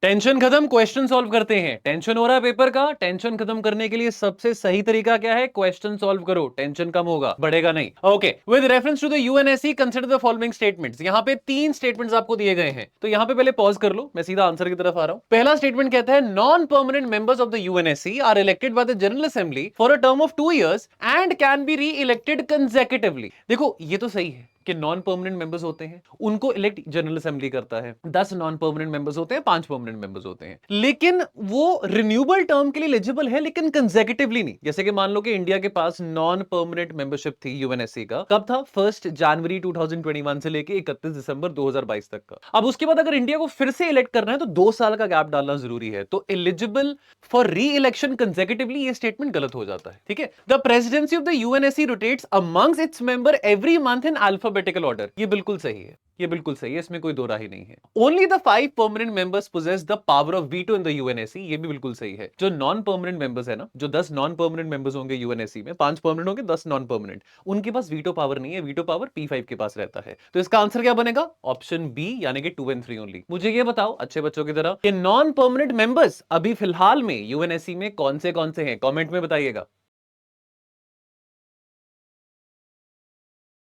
Tension खत्म, question solve करते हैं। टेंशन हो रहा है पेपर का, टेंशन खत्म करने के लिए सबसे सही तरीका क्या है? क्वेश्चन सॉल्व करो, टेंशन कम होगा, बढ़ेगा नहीं। Okay, with reference to the UNSC consider the following statements. यहां पे 3 स्टेटमेंट्स आपको दिए गए हैं, तो यहां पे पहले पॉज कर लो, मैं सीधा आंसर की तरफ आ रहा हूं। पहला स्टेटमेंट कहता है non permanent members of the UNSC are elected by the general assembly for a term of 2 years and can be re elected consecutively. देखो ये तो सही है कि नॉन परमानेंट मेंबर्स होते हैं, उनको इलेक्ट जनरल असेंबली करता है। 10 नॉन परमानेंट मेंबर्स होते हैं, 5 परमानेंट मेंबर्स होते हैं, लेकिन वो रिन्यूएबल टर्म के लिए एलिजिबल है, लेकिन कंसेक्यूटिवली नहीं। जैसे कि मान लो कि इंडिया के पास नॉन परमानेंट मेंबरशिप थी यूएनएससी का, कब था? 1 जनवरी 2021 से लेके 31 दिसंबर 2022 तक का। अब उसके बाद अगर इंडिया को फिर से इलेक्ट करना है तो 2 साल का गैप डालना जरूरी है, तो एलिजिबल फॉर री इलेक्शन कंसेक्यूटिवली, ये स्टेटमेंट गलत हो जाता है। ठीक है, the presidency of the UNSC rotates amongst its member every month in alphabetical order. ये बिल्कुल सही है, ये बिल्कुल सही है, इसमें कोई दो राही नहीं है। Only the 5 permanent members poses the power of veto in the UNSC. ये भी बिल्कुल सही है। जो नॉन परमानेंट मेंबर्स है ना, जो 10 नॉन परमानेंट मेंबर्स होंगे यूएनएससी में, 5 परमानेंट होंगे, 10 नॉन परमानेंट, उनके पास वीटो पावर नहीं है। वीटो पावर P5 के पास रहता है। तो इसका आंसर क्या बनेगा? ऑप्शन बी, यानी कि 2 और 3 ओनली। मुझे ये बताओ अच्छे बच्चों की तरह, कि नॉन परमानेंट मेंबर्स अभी फिलहाल में यूएनएससी में कौन से हैं? कमेंट में बताइएगा।